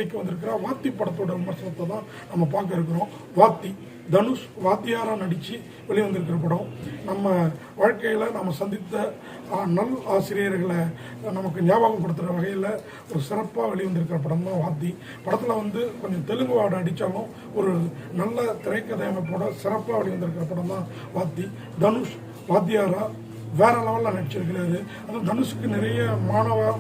இயக்கி வந்திருக்கிற வாத்தி படத்தோட விமர்சனத்தை தான் நம்ம பார்க்க இருக்கிறோம். வாத்தி தனுஷ் வாத்தியாராக நடித்து வெளிவந்திருக்கிற படம். நம்ம வாழ்க்கையில் நம்ம சந்தித்த நல் ஆசிரியர்களை நமக்கு ஞாபகப்படுத்துகிற வகையில் ஒரு சிறப்பாக வெளிவந்திருக்கிற படம் தான் வாத்தி. படத்தில் கொஞ்சம் தெலுங்கு வாடை அடித்தாலும் ஒரு நல்ல திரைக்கதை அமைப்போட சிறப்பாக வெளிவந்திருக்கிற படம் தான் வாத்தி. தனுஷ் வாத்தியாராக வேற லெவலில் நடிச்சிருக்கிறாரு. அதுவும் தனுஷுக்கு நிறைய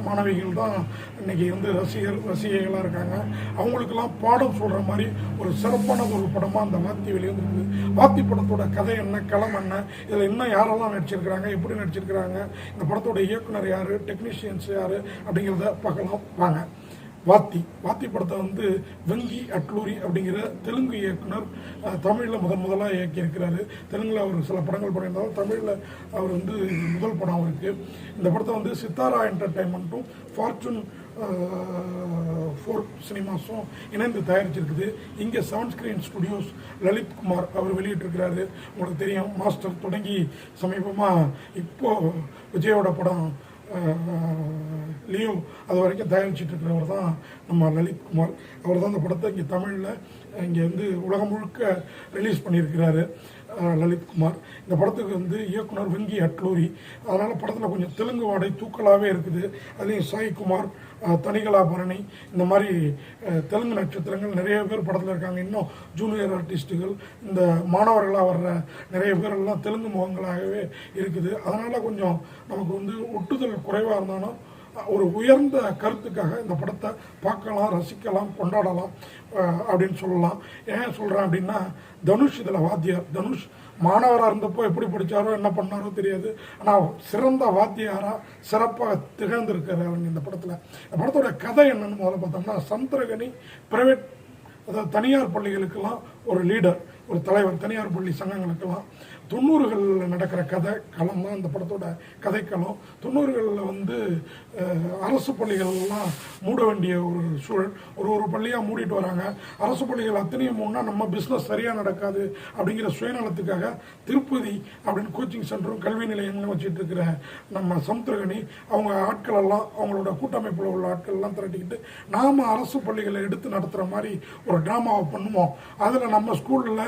மாணவிகள் தான் இன்னைக்கு ரசிகைகளாக இருக்காங்க. அவங்களுக்கெல்லாம் பாடம் சொல்கிற மாதிரி ஒரு சிறப்பான ஒரு படமாக அந்த வாத்தி வெளிவந்திருக்கு. வாத்தி படத்தோட கதை என்ன, களம் என்ன, இதில் இன்னும் யாரெல்லாம் நடிச்சிருக்கிறாங்க, எப்படி நடிச்சிருக்கிறாங்க, இந்த படத்தோட இயக்குனர் யார், டெக்னீஷியன்ஸ் யார் அப்படிங்கிறத பார்க்கலாம் வாங்க. வாத்தி படத்தை வெங்கி அட்லூரி அப்படிங்கிற தெலுங்கு இயக்குனர் தமிழில் முதலாக இயக்கியிருக்கிறாரு. தெலுங்கில் அவர் சில படங்கள் பண்ணியிருந்தாலும் தமிழில் அவர் முதல் படம் அவருக்கு. இந்த படத்தை சித்தாரா என்டர்டைன்மெண்ட்டும் ஃபார்ச்சூன் 4 சினிமாஸும் இணைந்து தயாரிச்சிருக்குது. இங்கே 7 ஸ்கிரீன் ஸ்டுடியோஸ் லலித் குமார் அவர் வெளியிட்டிருக்கிறாரு. உங்களுக்கு தெரியும், மாஸ்டர் தொடங்கி சமீபமாக இப்போது விஜயோட படம் லியோ அது வரைக்கும் தயாரிச்சுட்டு இருக்கிறவர் தான் நம்ம லலித் குமார். அவர் தான் இந்த படத்தை இங்கே தமிழில் இங்கே உலகம் முழுக்க ரிலீஸ் பண்ணியிருக்கிறாரு லலித் குமார். இந்த படத்துக்கு இயக்குனர் வெங்கி அட்லூரி. அதனால் படத்தில் கொஞ்சம் தெலுங்கு வாடை தூக்கலாகவே இருக்குது. அதுலேயும் சாய்குமார், தனிகலா பரணி, இந்த மாதிரி தெலுங்கு நட்சத்திரங்கள் நிறைய பேர் படத்தில் இருக்காங்க. இன்னும் ஜூனியர் ஆர்டிஸ்ட்டுகள், இந்த மாணவர்களாக வர்ற நிறைய பேரெல்லாம் தெலுங்கு முகங்களாகவே இருக்குது. அதனால் கொஞ்சம் நமக்கு ஒட்டுதல் குறைவாக இருந்தாலும் ஒரு உயர்ந்த கருத்துக்காக இந்த படத்தை பார்க்கலாம், ரசிக்கலாம், கொண்டாடலாம் அப்படின்னு சொல்லலாம். ஏன் சொல்கிறேன் அப்படின்னா, தனுஷ் இதில் வாத்தியார். தனுஷ் மாணவராக இருந்தப்போ எப்படி படித்தாரோ என்ன பண்ணாரோ தெரியாது, ஆனால் சிறந்த வாத்தியாராக சிறப்பாக திகழ்ந்திருக்கிறார் இந்த படத்தில். இந்த படத்தோட கதை என்னன்னு முதல்ல பார்த்தோம்னா, சந்திரகனி பிரைவேட், அதாவது தனியார் பள்ளிகளுக்கெல்லாம் ஒரு லீடர், ஒரு தலைவர், தனியார் பள்ளி சங்கங்களுக்கெல்லாம் 90களில் நடக்கிற கதை களம் தான் இந்த படத்தோட கதைக்களம். 90களில் அரசு பள்ளிகள்லாம் மூட வேண்டிய ஒரு சூழல். ஒரு பள்ளியாக மூடிட்டு வராங்க. அரசு பள்ளிகள் அத்தனையும் மூணா நம்ம பிஸ்னஸ் சரியாக நடக்காது அப்படிங்கிற சுயநலத்துக்காக திருப்பதி அப்படின்னு கோச்சிங் சென்டரும் கல்வி நிலையங்களும் வச்சுட்டு இருக்கிற நம்ம சமுத்திரகனி அவங்க ஆட்களெல்லாம், அவங்களோட கூட்டமைப்பில் உள்ள ஆட்கள்லாம் திரட்டிக்கிட்டு நாம் அரசு பள்ளிகளை எடுத்து நடத்துகிற மாதிரி ஒரு ட்ராமாவை பண்ணுவோம். அதில் நம்ம ஸ்கூலில்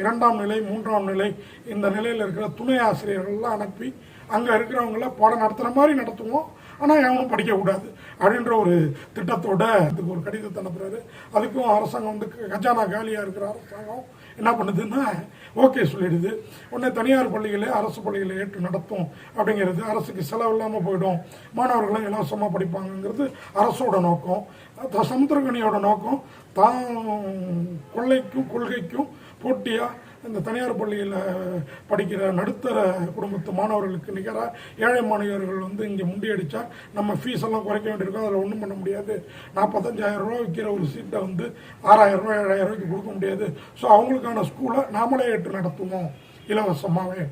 2ஆம் நிலை 3ஆம் நிலை இந்த நிலையில் இருக்கிற துணை ஆசிரியர்கள்லாம் அனுப்பி அங்கே இருக்கிறவங்கள பாடம் நடத்துகிற மாதிரி நடத்துவோம், ஆனால் எவனும் படிக்கக்கூடாது அப்படின்ற ஒரு திட்டத்தோட அதுக்கு ஒரு கடிதத்தை அனுப்புறாரு. அதுக்கும் அரசாங்கம் கஜானா காலியாக இருக்கிற அரசாங்கம் என்ன பண்ணுதுன்னா ஓகே சொல்லிடுது. உடனே தனியார் பள்ளிகளை அரசு பள்ளிகளை ஏற்று நடத்தும் அப்படிங்கிறது, அரசுக்கு செலவு இல்லாமல் போயிடும், மாணவர்களும் இலவசமாக படிப்பாங்கிறது அரசோட நோக்கம். சமுத்திரகனியோட நோக்கம் தான் கொள்ளைக்கும் கொள்கைக்கும் போட்டியாக இந்த தனியார் பள்ளியில் படிக்கிற நடுத்தர குடும்பத்து மாணவர்களுக்கு நிகராக ஏழை மாணவர்கள் இங்கே முண்டியடித்தா நம்ம ஃபீஸ் எல்லாம் குறைக்க வேண்டியிருக்கோம். அதில் ஒன்றும் பண்ண முடியாது. 45,000 ரூபா விற்கிற ஒரு சீட்டை 6,000 ரூபா 7,000 ரூபாய்க்கு கொடுக்க முடியாது. ஸோ அவங்களுக்கான ஸ்கூலை நாமளே ஏற்று நடத்துவோம் இலவசமாகவே.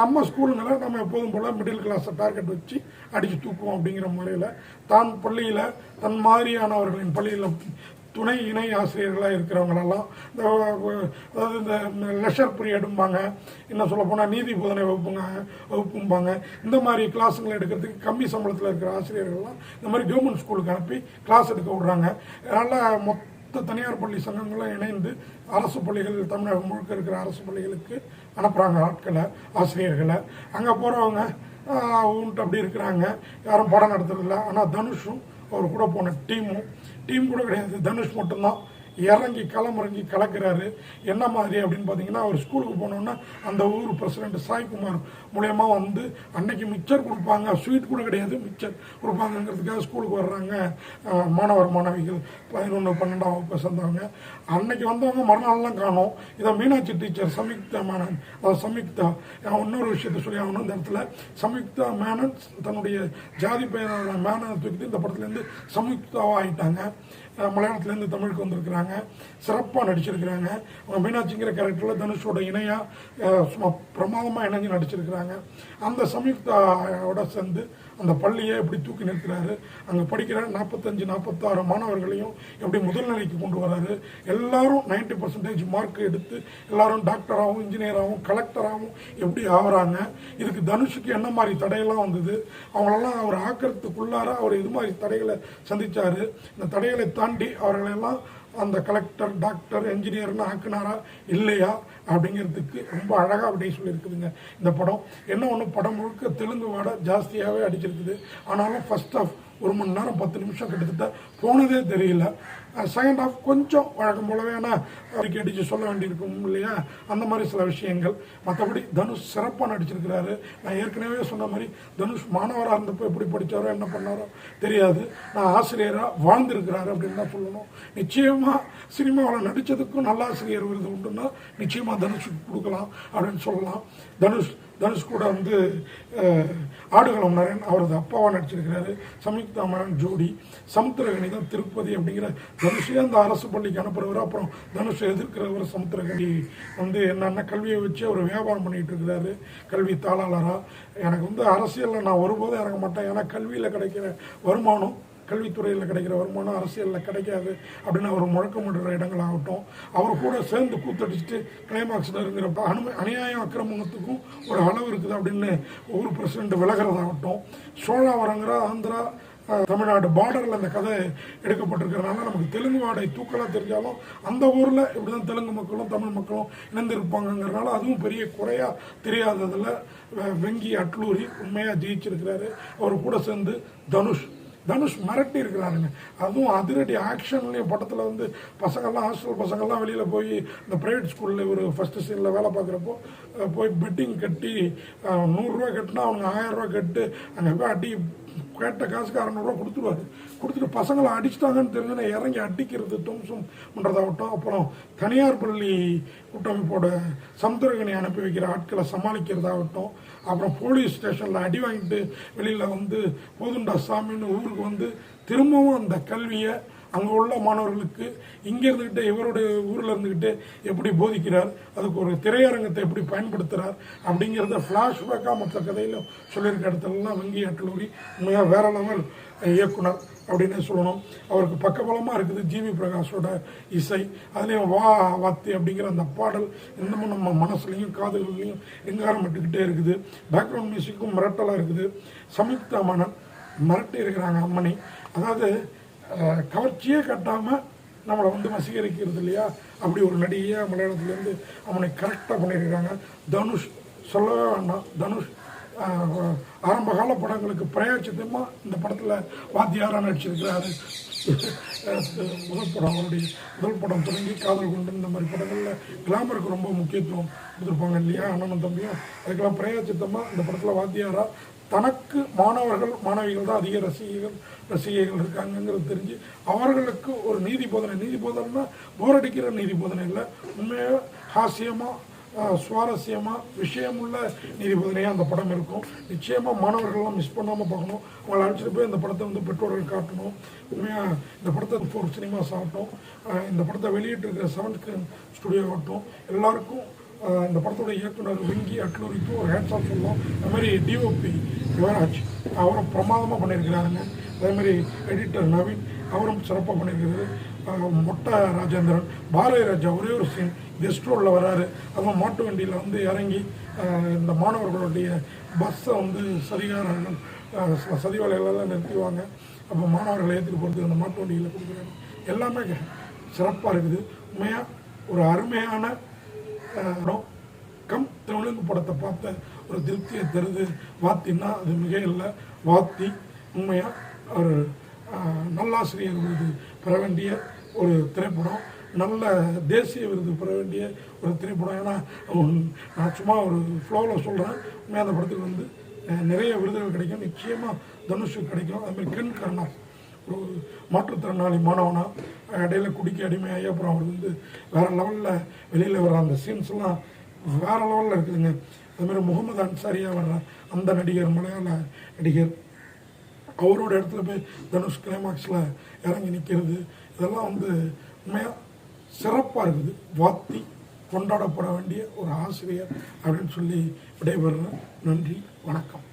நம்ம ஸ்கூலுங்களை நம்ம எப்போதும் போல் மிடில் கிளாஸை டார்கெட் வச்சு அடித்து தூக்குவோம் அப்படிங்கிற முறையில் தான் பள்ளியில் தன் மாதிரியானவர்களின் பள்ளியில் துணை இணை ஆசிரியர்களாக இருக்கிறவங்களெல்லாம் அதாவது இந்த லெஷர் பீரியடும்பாங்க, என்ன சொல்ல போனால் நீதி போதனை வகுப்பும்பாங்க, இந்த மாதிரி கிளாஸுங்களை எடுக்கிறதுக்கு கம்மி சம்பளத்தில் இருக்கிற ஆசிரியர்கள்லாம் இந்த மாதிரி கவர்மெண்ட் ஸ்கூலுக்கு அனுப்பி கிளாஸ் எடுக்க விடுறாங்க. அதனால் மொத்த தனியார் பள்ளி சங்கங்களும் இணைந்து அரசு பள்ளிகள், தமிழகம் முழுக்க இருக்கிற அரசு பள்ளிகளுக்கு அனுப்புகிறாங்க ஆட்களை, ஆசிரியர்களை. அங்கே போகிறவங்க உன்ட்டு அப்படி இருக்கிறாங்க, யாரும் பாடம் நடத்துறதில்ல. ஆனால் தனுஷும் அவர் கூட போன டீம் கூட கிடையாது, தனுஷ் மட்டும்தான் இறங்கி களமிறங்கி கலக்கிறாரு. என்ன மாதிரி அப்படின்னு பார்த்தீங்கன்னா, அவர் ஸ்கூலுக்கு போனோன்னா அந்த ஊர் பிரசிடென்ட் சாய்குமார் மூலயமா அன்னைக்கு மிக்சர் கொடுப்பாங்க, ஸ்வீட் கூட கிடையாது, மிக்சர் கொடுப்பாங்கங்கிறதுக்காக ஸ்கூலுக்கு வர்றாங்க மாணவிகள் 11, 12ஆம் வகுப்பு சேர்ந்தவங்க. அன்னைக்கு வந்தவங்க மறுநாள்லாம் காணும். இதை மீனாட்சி டீச்சர் சம்யுக்தா மேனன், சம்யுக்தா, இன்னொரு விஷயத்த சொல்லி ஆகணும் இந்த இடத்துல. சம்யுக்தா மேனன் தன்னுடைய ஜாதி பெயரோட மேனனை தூக்கிட்டு இந்த படத்துலேருந்து சம்யுக்தாவாக ஆகிட்டாங்க. மலையாளத்துலேருந்து தமிழுக்கு வந்திருக்கிறாங்க, சிறப்பாக நடிச்சிருக்கிறாங்க. அவங்க மீனாட்சிங்கிற கேரக்டரில் தனுஷோட இணையாக சும்மா பிரமாதமாக இணைஞ்சு நடிச்சிருக்கிறாங்க. அந்த சம்யுக்தாவோட சேர்ந்து அந்த பள்ளியை எப்படி தூக்கி நிறுத்துறாரு, அங்கே படிக்கிற 45-46 மாணவர்களையும் எப்படி முதல் நிலைக்கு கொண்டு வராரு, எல்லாரும் 90% மார்க் எடுத்து எல்லாரும் டாக்டராகவும் இன்ஜினியராகவும் கலெக்டராகவும் எப்படி ஆகிறாங்க. இதுக்கு தனுஷுக்கு என்ன மாதிரி தடையெல்லாம் வந்தது, அவங்களெல்லாம் அவர் ஆக்கிறதுக்குள்ளார அவர் இது மாதிரி தடைகளை சந்தித்தார். இந்த தடைகளை தாண்டி அவர்களெல்லாம் அந்த கலெக்டர் டாக்டர் என்ஜினியர்னு ஆக்குனாரா இல்லையா அப்படிங்கிறதுக்கு ரொம்ப அழகாக அப்படியே சொல்லியிருக்குதுங்க இந்த படம். என்ன ஒன்று, படம் முழுக்க தெலுங்கு வாடை ஜாஸ்தியாகவே அடிச்சிருக்குது. ஆனாலும் ஃபர்ஸ்ட் ஆஃப் 1 மணி நேரம் 10 நிமிஷம் கிட்டத்தட்ட போனதே தெரியல. செகண்ட் ஹாஃப் கொஞ்சம் வழக்கம் போலவே அவருக்கு அடித்து சொல்ல வேண்டியிருக்கும் இல்லையா, அந்த மாதிரி சில விஷயங்கள். மற்றபடி தனுஷ் சிறப்பாக நடிச்சிருக்கிறாரு. நான் ஏற்கனவே சொன்ன மாதிரி தனுஷ் மாணவராக இருந்தப்போ எப்படி படித்தாரோ என்ன பண்ணாரோ தெரியாது, நான் ஆசிரியராக வாழ்ந்திருக்கிறாரு அப்படின்னு தான் சொல்லணும். நிச்சயமாக சினிமாவில் நடித்ததுக்கும் நல்ல ஆசிரியர் விருது உண்டுன்னா நிச்சயமாக தனுஷுக்கு கொடுக்கலாம் அப்படின்னு சொல்லலாம். தனுஷ் கூட வந்து ஆடுகளம் நரேன் அவரது அப்பாவாக நடிச்சிருக்கிறாரு. சம்யுக்தா மேனன் ஜோடி, சமுத்திரகனி தான் திருப்பதி அப்படிங்கிற தனுஷே அந்த அரசு பள்ளிக்கு அனுப்புறவர். அப்புறம் தனுஷை எதிர்க்கிறவர் சமுத்திரகனி வந்து என்னென்ன கல்வியை வச்சு அவர் வியாபாரம் பண்ணிகிட்டு இருக்கிறாரு, கல்வி தாளாளராக. எனக்கு வந்து அரசியலில் நான் ஒருபோதும் இறங்க மாட்டேன், ஏன்னா கல்வியில் கிடைக்கிற வருமானம், கல்வித்துறையில் கிடைக்கிற வருமானம் அரசியலில் கிடைக்காது அப்படின்னு அவர் முழக்கமிடுற இடங்களாகட்டும், அவர் கூட சேர்ந்து கூத்தடிச்சுட்டு கிளைமாக்ஸில் இருக்கிற அநியாயம் அக்கிரமத்துக்கும் ஒரு அளவு இருக்குது அப்படின்னு ஊர் பிரசிடண்ட் விலகிறதாகட்டும், சோழாவரங்கிற ஆந்திரா தமிழ்நாடு பார்டரில் அந்த கதை எடுக்கப்பட்டிருக்கிறதுனால நமக்கு தெலுங்கு வாடை தூக்கலாக தெரிஞ்சாலும் அந்த ஊரில் இப்படி தான் தெலுங்கு மக்களும் தமிழ் மக்களும் இணைந்திருப்பாங்கங்கிறனால அதுவும் பெரிய குறையாக தெரியாததில் வெங்கி அட்லூரி உண்மையாக ஜெயிச்சிருக்கிறாரு. அவர் கூட சேர்ந்து தனுஷ் மிரட்டி இருக்கிறாருங்க. அதுவும் அதிரடி ஆக்ஷன்லேயும் படத்தில் வந்து பசங்கள்லாம் ஹாஸ்டல் பசங்கள்லாம் வெளியில் போய் இந்த ப்ரைவேட் ஸ்கூலில் ஒரு ஃபஸ்ட்டு சீனில் வேலை பார்க்குறப்போ போய் பெட்டிங் கட்டி 100 ரூபா கட்டினா அவங்க 1000 ரூபா கட்டு அங்கே போய் அடி கேட்ட காசுக்கு 600 ரூபா கொடுத்துட்டு பசங்களை அடிச்சிட்டாங்கன்னு தெரிஞ்சுன்னா இறங்கி அடிக்கிறது தும்சம் பண்ணுறதாகட்டும். அப்புறம் தனியார் பள்ளி கூட்டமைப்போட சமுத்திரகனி அனுப்பி வைக்கிற ஆட்களை சமாளிக்கிறதாகட்டும். அப்புறம் போலீஸ் ஸ்டேஷனில் அடி வாங்கிட்டு வெளியில் வந்து போதுண்டா சாமின்னு ஊருக்கு வந்து திரும்பவும் அந்த கல்வியை அங்கே உள்ள மாணவர்களுக்கு இங்கே இருந்துக்கிட்டு இவருடைய ஊரில் இருந்துக்கிட்டு எப்படி போதிக்கிறார், அதுக்கு ஒரு திரையரங்கத்தை எப்படி பயன்படுத்துகிறார் அப்படிங்கிறத ஃப்ளாஷ்பேக்காக மற்ற கதையிலும் சொல்லியிருக்க இடத்துலலாம் வெங்கி அட்லூரி உண்மையாக வேற லெவல் இயக்குனர் அப்படின்னு சொல்லணும். அவருக்கு பக்கபலமாக இருக்குது ஜிவி பிரகாஷோட இசை. அதுலேயும் வாத்தி அப்படிங்கிற அந்த பாடல் இன்னமும் நம்ம மனசுலையும் காதுகள்லையும் எங்காரமிட்டுக்கிட்டே இருக்குது. பேக்ரவுண்ட் மியூசிக்கும் மிரட்டலாக இருக்குது. சம்யுக்தா மேனன் மிரட்டி இருக்கிறாங்க அம்மணி. அதாவது கவர்ச்சியே கட்டாமல் நம்மளை வந்து வசீகரிக்கிறது இல்லையா, அப்படி ஒரு நடிகையாக மலையாளத்துலேருந்து அவனை கரெக்டாக பண்ணியிருக்கிறாங்க. தனுஷ் சொல்லவே வேண்டாம். தனுஷ் ஆரம்பகால படங்களுக்கு பிரயாச்சித்தமாக இந்த படத்தில் வாத்தியாராக நடிச்சிருக்கிறாரு. அவருடைய முதல் படம் தொடங்கி காதல் கொண்டு இந்த மாதிரி படங்களில் கிளாமருக்கு ரொம்ப முக்கியத்துவம் கொடுத்துருப்பாங்க இல்லையா அண்ணனும் தம்பியும். அதுக்கெல்லாம் பிரயாச்சித்தமாக இந்த படத்தில் வாத்தியாராக தனக்கு மாணவர்கள் மாணவிகள் தான் அதிக ரசிகைகள் இருக்காங்கங்கிறது தெரிஞ்சு அவர்களுக்கு ஒரு நீதி போதனைன்னா போர் அடிக்கிற நீதி போதனை இல்லை, உண்மையாக ஹாஸ்யமாக சுவாரஸ்யமாக விஷயமுள்ள நீதி போதனையாக அந்த படம் இருக்கும். நிச்சயமாக மாணவர்கள்லாம் மிஸ் பண்ணாமல் பார்க்கணும். அவங்களை அழைச்சிட்டு போய் இந்த படத்தை வந்து பெற்றோர்கள் காட்டணும். உண்மையாக இந்த படத்தை 4 சினிமாஸ் ஆகட்டும், இந்த படத்தை வெளியிட்டிருக்கிற 7th ஸ்டுடியோ ஆகட்டும், எல்லாருக்கும் இந்த படத்தோட இயக்குனர் வெங்கி அட்லூரிக்கும் ஒரு ஹேட்ஸ் ஆஃப் சொல்லலாம். அது மாதிரி டிஓபி யுவராஜ் அவரும் பிரமாதமாக பண்ணியிருக்கிறாருங்க. அதேமாதிரி எடிட்டர் நவீன் அவரும் சிறப்பாக பண்ணியிருக்கிறாரு. மொட்டை ராஜேந்திரன், பாரதிராஜா ஒரே ஒரு சீன் கெஸ்ட் ரோலில் வராரு. அதுவும் மாட்டு வண்டியில் வந்து இறங்கி இந்த மாணவர்களுடைய பஸ்ஸை வந்து சதி வேலைகளெல்லாம் நிறுத்திடுவாங்க. அப்போ மாணவர்களை ஏற்றிட்டு போகிறதுக்கு அந்த மாட்டு வண்டியில் கொடுக்குறாங்க. எல்லாமே சிறப்பாக இருக்குது. உண்மையாக ஒரு அருமையான தெலுங்கு படத்தை பார்த்த ஒரு திருப்தியை தருது வாத்தின்னா அது மிக இல்லை. வாத்தி உண்மையாக ஒரு நல்லாசிரியர் விருது பெற வேண்டிய ஒரு திரைப்படம், நல்ல தேசிய விருது பெற வேண்டிய ஒரு திரைப்படம். ஏன்னா நான் சும்மா ஒரு ஃப்ளோவில் சொல்கிறேன், உண்மையாக அந்த படத்துக்கு வந்து நிறைய விருதுகள் கிடைக்கும், நிச்சயமாக தனுஷுக்கு கிடைக்கும். அதுமாதிரி கென் கர்ணா ஒரு மாற்றுத்திறனாளி மாணவனாக இடையில குடிக்க அடிமையாகி அப்புறம் அவர் வந்து வேறு லெவலில் வெளியில் வர அந்த சீன்ஸ்லாம் வேறு லெவலில் இருக்குதுங்க. அதுமாதிரி முகமது அன்சாரியாக வர்ற அந்த நடிகர், மலையாள நடிகர், அவரோட இடத்துல போய் தனுஷ் கிளைமாக்ஸில் இறங்கி நிற்கிறது, இதெல்லாம் வந்து உண்மையாக சிறப்பாக இருக்குது. வாத்தி கொண்டாடப்பட வேண்டிய ஒரு ஆசிரியர் அப்படின்னு சொல்லி விடைபெறுறேன். நன்றி, வணக்கம்.